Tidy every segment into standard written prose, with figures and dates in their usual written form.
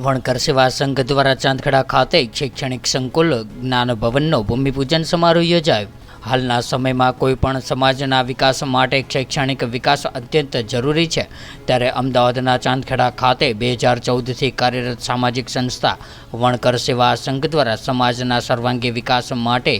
વણકર સેવા સંઘ દ્વારા ચાંદખેડા ખાતે શૈક્ષણિક સંકુલ જ્ઞાન ભવનનો ભૂમિપૂજન સમારોહ યોજાયો। હાલના સમયમાં કોઈપણ સમાજના વિકાસ માટે શૈક્ષણિક વિકાસ અત્યંત જરૂરી છે, ત્યારે અમદાવાદના ચાંદખેડા ખાતે 2014થી કાર્યરત સામાજિક સંસ્થા વણકર સેવા સંઘ દ્વારા સમાજના સર્વાંગી વિકાસ માટે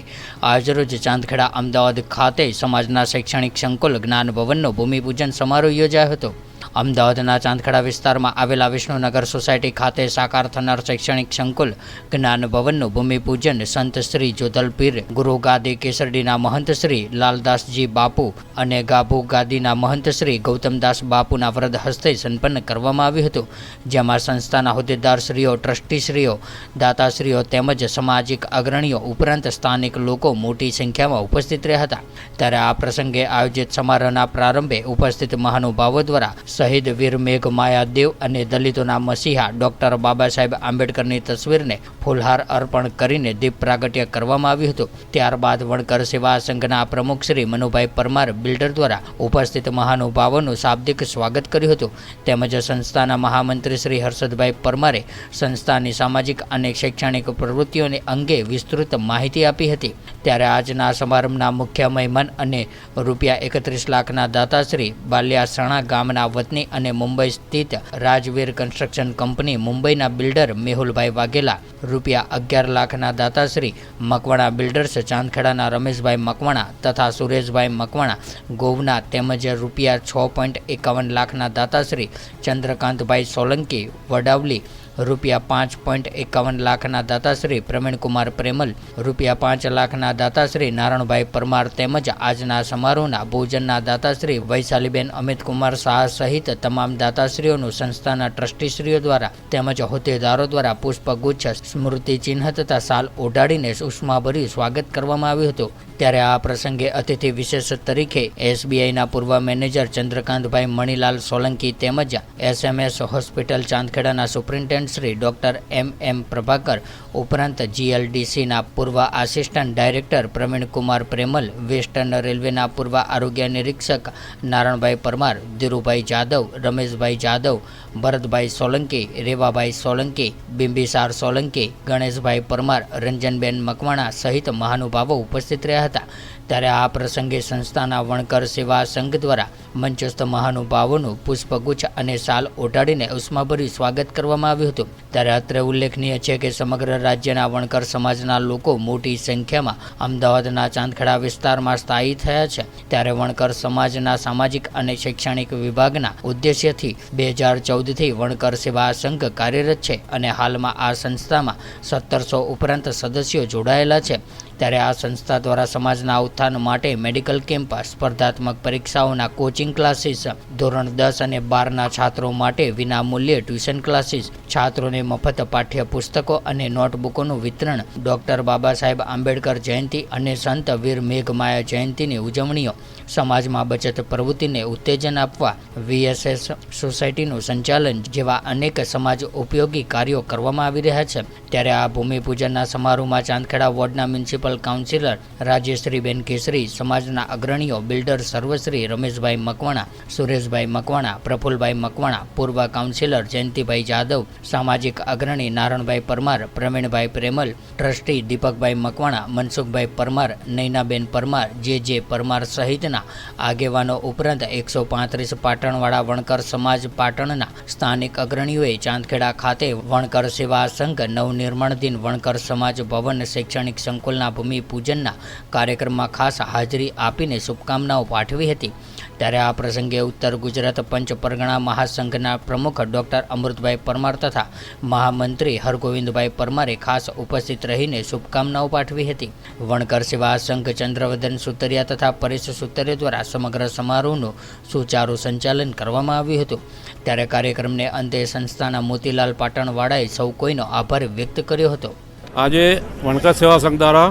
આજરોજ ચાંદખેડા અમદાવાદ ખાતે સમાજના શૈક્ષણિક સંકુલ જ્ઞાન ભવનનો ભૂમિપૂજન સમારોહ યોજાયો હતો। અમદાવાદના ચાંદખેડા વિસ્તારમાં આવેલા વિષ્ણુનગર સોસાયટી ખાતે સાકાર થનાર શૈક્ષણિક સંકુલ જ્ઞાન ભવનનું ભૂમિપૂજન સંત શ્રી જોધલપીર ગુરુ ગાદી કેસરડીના મહંત શ્રી લાલદાસજી બાપુ અને ગાભુ ગાદીના મહંત શ્રી ગૌતમદાસ બાપુના વરદ હસ્તે સંપન્ન કરવામાં આવ્યું હતું, જેમાં સંસ્થાના હોદ્દેદારશ્રીઓ, ટ્રસ્ટીશ્રીઓ, દાતાશ્રીઓ તેમજ સામાજિક અગ્રણીઓ ઉપરાંત સ્થાનિક લોકો મોટી સંખ્યામાં ઉપસ્થિત રહ્યા હતા। ત્યારે આ પ્રસંગે આયોજિત સમારોહના પ્રારંભે ઉપસ્થિત મહાનુભાવો દ્વારા શહીદ વીર મેઘ માયાદેવ અને દલિતોના મસીહા ડૉક્ટર બાબા સાહેબ આંબેડકરની તસવીરને ફૂલહાર અર્પણ કરીને દીપ પ્રાગટ્ય કરવામાં આવ્યું હતું। ત્યારબાદ વણકર સેવા સંઘના પ્રમુખ શ્રી મનુભાઈ પરમાર બિલ્ડર દ્વારા ઉપસ્થિત મહાનુભાવોનું શાબ્દિક સ્વાગત કર્યું હતું, તેમજ સંસ્થાના મહામંત્રી શ્રી હર્ષદભાઈ પરમારે સંસ્થાની સામાજિક અને શૈક્ષણિક પ્રવૃત્તિઓને અંગે વિસ્તૃત માહિતી આપી હતી। ત્યારે આજના સમારંભના મુખ્ય મહેમાન અને ₹31 લાખના દાતાશ્રી બાલિયાસણા ગામના વતની અને મુંબઈ સ્થિત રાજવીર કન્સ્ટ્રક્શન કંપની મુંબઈના બિલ્ડર મેહુલભાઈ વાઘેલા, ₹11 લાખના દાતાશ્રી મકવાણા બિલ્ડર્સ ચાંદખેડાના રમેશભાઈ મકવાણા તથા સુરેશભાઈ મકવાણા ગોવના, તેમજ ₹6.51 લાખના દાતાશ્રી ચંદ્રકાંતભાઈ સોલંકી વડાવલી, ₹5.51 લાખના દાતાશ્રી પ્રવીણકુમાર પ્રેમલ, ₹5 લાખના દાતાશ્રી નારણભાઈ પરમાર તેમજ આજના સમારોહના ભોજનના દાતાશ્રી વૈશાલીબેન અમિતકુમાર શાહ સહિત તમામ દાતાશ્રીઓનું સંસ્થાના ટ્રસ્ટીશ્રીઓ દ્વારા તેમજ હોદ્દેદારો દ્વારા પુષ્પગુચ્છ, સ્મૃતિચિહ્ન તથા શાલ ઓઢાડીને ઉષ્માભર્યું સ્વાગત કરવામાં આવ્યું હતું। ત્યારે આ પ્રસંગે અતિથિ વિશેષ તરીકે SBIના પૂર્વ મેનેજર ચંદ્રકાંતભાઈ મણીલાલ સોલંકી તેમજ SMS હોસ્પિટલ ચાંદખેડાના superintendent Shri doctor MM Prabhakar ઉપરાંત GLDCના પૂર્વ assistant director Pravinkumar Premal, western રેલવેના પૂર્વ આરોગ્ય નિરીક્ષક નારણભાઈ પરમાર, ધીરુભાઈ જાદવ, રમેશભાઈ જાદવ, ભરતભાઈ સોલંકી, રેવાભાઈ સોલંકી, બિંબિસાર સોલંકી, ગણેશભાઈ પરમાર, રંજનબેન મકવાણા સહિત મહાનુભાવો ઉપસ્થિત રહ્યા હતા। ત્યારે આ પ્રસંગે સંસ્થાના વણકર સેવા સંઘ દ્વારા મંચસ્થ મહાનુભાવોનું પુષ્પગુચ્છ અને શાલ ઓઢાડીને ઉષ્માભર્યું સ્વાગત કરવામાં આવ્યું હતું। ત્યારે અત્રે ઉલ્લેખનીય છે કે સમગ્ર રાજ્યના વણકર સમાજના લોકો મોટી સંખ્યામાં અમદાવાદના ચાંદખેડા વિસ્તારમાં સ્થાયી થયા છે। ત્યારે વણકર સમાજના સામાજિક અને શૈક્ષણિક વિભાગના ઉદ્દેશ્યથી 2014થી વણકર સેવા સંઘ કાર્યરત છે અને હાલમાં આ સંસ્થામાં 1700 ઉપરાંત સદસ્યો જોડાયેલા છે। ત્યારે આ સંસ્થા દ્વારા સમાજના ઉત્થાન માટે મેડિકલ કેમ્પ, સ્પર્ધાત્મક પરીક્ષાઓના કોચિંગ ક્લાસીસ, ધોરણ 10 અને 12ના છાત્રો માટે વિનામૂલ્યે ટ્યુશન ક્લાસીસ, છાત્રોને મફત પાઠ્યપુસ્તકો અને નોટબુકોનું વિતરણ, ડૉક્ટર બાબા સાહેબ આંબેડકર જયંતિ અને સંત વીર મેઘમાયા જયંતિની ઉજવણીઓ, સમાજમાં બચત પ્રવૃત્તિને ઉત્તેજન આપવા VSS સોસાયટીનું સંચાલન જેવા અનેક સમાજ ઉપયોગી કાર્યો કરવામાં આવી રહ્યા છે। ત્યારે આ ભૂમિપૂજનના સમારોહમાં ચાંદખેડા વોર્ડના મ્યુનિસિપલ કાઉન્સિલર રાજેશ્રીબેન કેસરી, સમાજના અગ્રણીઓ, બિલ્ડર સર્વશ્રી રમેશભાઈ મકવાણા, સુરેશભાઈ મકવાણા, પ્રફુલભાઈ મકવાણા, પૂર્વ કાઉન્સિલર જયંતિભાઈ જાદવ, સામાજિક અગ્રણી નારણભાઈ પરમાર, પ્રવીણભાઈ પ્રેમલ, ટ્રસ્ટી દીપકભાઈ મકવાણા, મનસુખભાઈ પરમાર, નૈનાબેન પરમાર, જે પરમાર સહિતના આગેવાનો ઉપરાંત 135 પાટણવાળા વણકર સમાજ પાટણના સ્થાનિક અગ્રણીઓએ ચાંદખેડા ખાતે વણકર સેવા સંઘ નવનિર્માણધીન વણકર સમાજ ભવન શૈક્ષણિક સંકુલના ભૂમિપૂજનના કાર્યક્રમમાં ખાસ હાજરી આપીને શુભકામનાઓ પાઠવી હતી। ત્યારે આ પ્રસંગે ઉત્તર ગુજરાત પંચ પરગણા મહાસંઘના પ્રમુખ ડૉક્ટર અમૃતભાઈ પરમાર તથા મહામંત્રી હરગોવિંદભાઈ પરમારે ખાસ ઉપસ્થિત રહીને શુભકામનાઓ પાઠવી હતી। વણકર સેવા સંઘ ચંદ્રવદન સુતરિયા તથા પરેશ સુતરિયા દ્વારા સમગ્ર સમારોહનું સુચારું સંચાલન કરવામાં આવ્યું હતું। ત્યારે કાર્યક્રમને અંતે સંસ્થાના મોતીલાલ પાટણવાળાએ સૌ કોઈનો આભાર વ્યક્ત કર્યો હતો। આજે વણકર સેવા સંઘ દ્વારા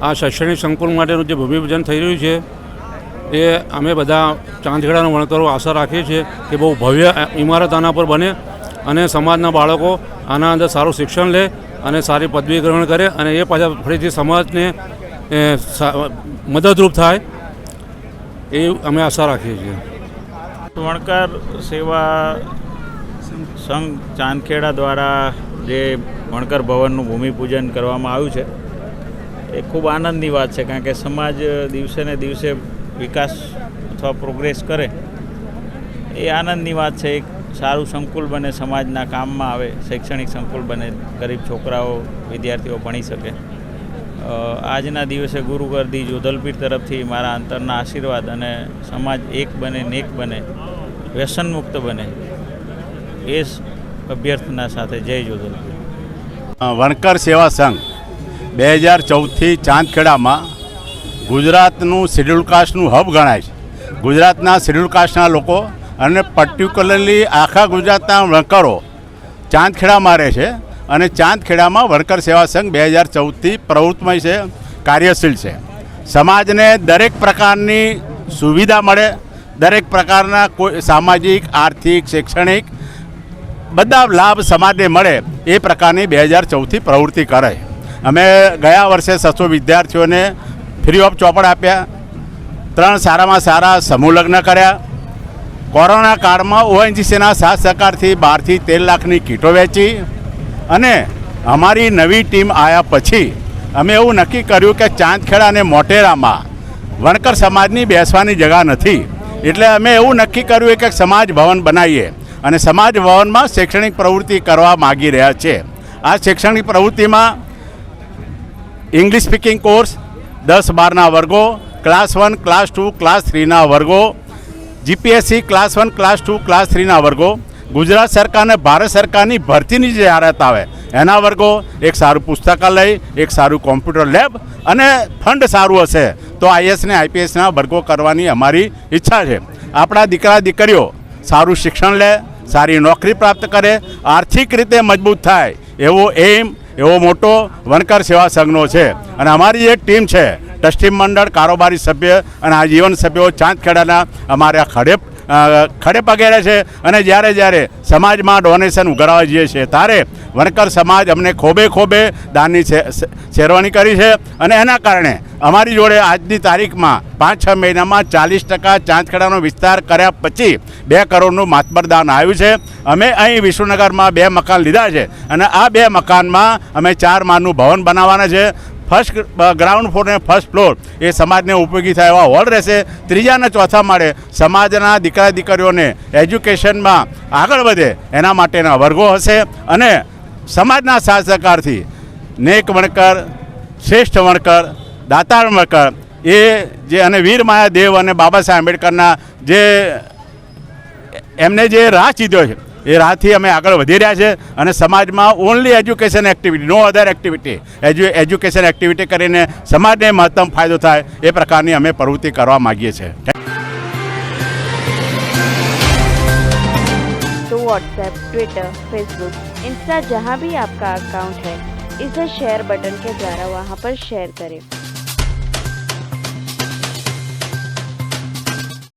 આ શૈક્ષણિક સંકુલ માટેનું જે ભૂમિપૂજન થઈ રહ્યું છે એ અમે બધા ચાંદખેડાના વણકરો આશા રાખીએ છીએ કે બહુ ભવ્ય ઇમારત આના પર બને અને સમાજના બાળકો આના અંદર સારું શિક્ષણ લે અને સારી પદવી ગ્રહણ કરે અને એ પાછા ફરીથી સમાજને મદદરૂપ થાય એ અમે આશા રાખીએ છીએ। વણકર સેવા સંઘ ચાંદખેડા દ્વારા જે વણકર ભવનનું ભૂમિપૂજન કરવામાં આવ્યું છે એ ખૂબ આનંદની વાત છે, કારણ કે સમાજ દિવસે ને દિવસે વિકાસ અથવા પ્રોગ્રેસ કરે એ આનંદની વાત છે. એક સારું સંકુલ બને, સમાજના કામમાં આવે, શૈક્ષણિક સંકુલ બને, ગરીબ છોકરાઓ વિદ્યાર્થીઓ ભણી શકે. આજના દિવસે ગુરુ ગરદી જોધલપીર તરફથી મારા અંતરના આશીર્વાદ અને સમાજ એક બને, નેક બને, વ્યસનમુક્ત બને એ અભ્યર્થના સાથે જય જોધલપીર. વણકર સેવા સંઘ 2014થી ચાંદખેડામાં ગુજરાતનું શેડ્યુલ કાસ્ટનું હબ ગણાય છે. ગુજરાતના શેડ્યુલ કાસ્ટના લોકો અને પર્ટિક્યુલરલી આખા ગુજરાતના વણકરો ચાંદખેડામાં રહે છે અને ચાંદખેડામાં વણકર સેવા સંઘ 2014થી પ્રવૃત્તિમય છે, કાર્યશીલ છે. સમાજને દરેક પ્રકારની સુવિધા મળે, દરેક પ્રકારના કોઈ સામાજિક, આર્થિક, શૈક્ષણિક બધા લાભ સમાજને મળે એ પ્રકારની 2014થી પ્રવૃત્તિ કરે. અમે ગયા વર્ષે 600 વિદ્યાર્થીઓને ફ્રી ઓફ ચોપડ આપ્યા, 3 સારામાં સારા સમૂહ લગ્ન કર્યા. કોરોના કાળમાં ONGCના સાથ સહકારથી 12થી 13 લાખની કીટો વેચી અને અમારી નવી ટીમ આવ્યા પછી અમે એવું નક્કી કર્યું કે ચાંદખેડા અને મોટેરામાં વણકર સમાજની બેસવાની જગા નથી, એટલે અમે એવું નક્કી કર્યું કે સમાજ ભવન બનાવીએ અને સમાજ ભવનમાં શૈક્ષણિક પ્રવૃત્તિ કરવા માગી રહ્યા છે. આ શૈક્ષણિક પ્રવૃત્તિમાં ઇંગ્લિશ સ્પીકિંગ કોર્સ 10-12ના વર્ગો, ક્લાસ 1, ક્લાસ 2, ક્લાસ 3ના વર્ગો, GPSC ક્લાસ 1, ક્લાસ 2, ક્લાસ 3ના વર્ગો, ગુજરાત સરકાર અને ભારત સરકારની ભરતીની જે જાહેરાત આવે એના વર્ગો, એક સારું પુસ્તકાલય, એક સારું કોમ્પ્યુટર લેબ અને ફંડ સારું હશે તો IAS ને IPSના વર્ગો કરવાની અમારી ઈચ્છા છે. આપણા દીકરા દીકરીઓ સારું શિક્ષણ લે, સારી નોકરી પ્રાપ્ત કરે, આર્થિક રીતે મજબૂત થાય એવો એમ એવો મોટો વણકર સેવા સંઘનો છે. અને અમારી એક ટીમ છે, ટ્રસ્ટી મંડળ, કારોબારી સભ્ય અને આજીવન સભ્યો ચાંદખેડાના અમારા ખડે પગે રહે છે. અને જ્યારે સમાજમાં ડોનેશન ઉઘરાવા જઈએ છીએ ત્યારે વણકર સમાજ અમને ખોબે દાનની શેરવાની કરી છે અને એના કારણે અમારી જોડે આજની તારીખમાં 5-6 મહિનામાં 40% ચાંદખેડાનો વિસ્તાર કર્યા પછી 2 કરોડનું માતબર દાન આવ્યું છે. અમે અહીં વિષ્ણુનગરમાં 2 મકાન લીધા છે અને આ 2 મકાનમાં અમે 4 માળનું ભવન બનાવવાના છે. ફર્સ્ટ ગ્રાઉન્ડ ફ્લોર અને ફર્સ્ટ ફ્લોર એ સમાજને ઉપયોગી થાય એવા હોલ રહેશે. 3જા અને 4થા માળે સમાજના દીકરા દીકરીઓને એજ્યુકેશનમાં આગળ વધે એના માટેના વર્ગો હશે અને સમાજના સાથ સહકારથી નેક વણકર, શ્રેષ્ઠ વણકર, દાતાર વણકર એ જે અને વીર માયા દેવ અને બાબા સાહેબ આંબેડકરના જે એમને જે રાહ ચીધ્યો છે એ રાહથી અમે આગળ વધી રહ્યા છે અને સમાજમાં ઓનલી એજ્યુકેશન એક્ટિવિટી, નો અધર એક્ટિવિટી, એજ્યુકેશન એક્ટિવિટી કરીને સમાજને મહત્તમ ફાયદો થાય એ પ્રકારની અમે પ્રવૃત્તિ કરવા માગીએ છીએ. तो व्हाट्सएप, ट्विटर, फेसबुक, इंस्टा जहाँ भी आपका अकाउंट है इसे शेयर बटन के द्वारा वहाँ पर शेयर करें.